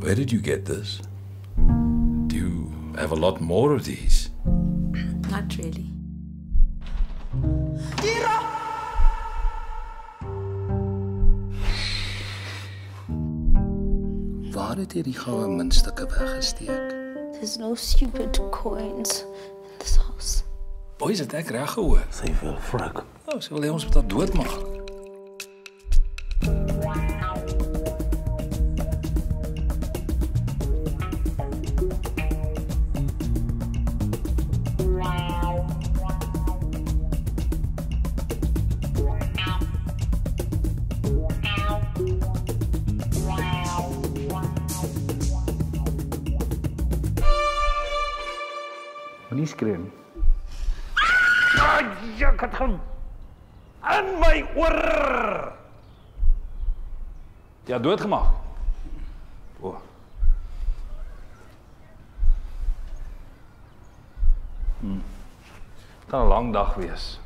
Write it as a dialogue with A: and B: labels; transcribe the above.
A: Where did you get this? Do you have a lot more of these?
B: Not really.
C: Waar het jy die goue muntstukke weggesteek?
B: There's no stupid coins in this house.
A: Boys, het ek reg gehoor?
C: Sy wil vrek.
A: Oh, sy wil hê ons moet haar doodmaak.
C: Moenie skree nie.
D: Ja, ek het gaan in my oor.
A: Ja, doodgemaak. O. Kan 'n lang dag wees.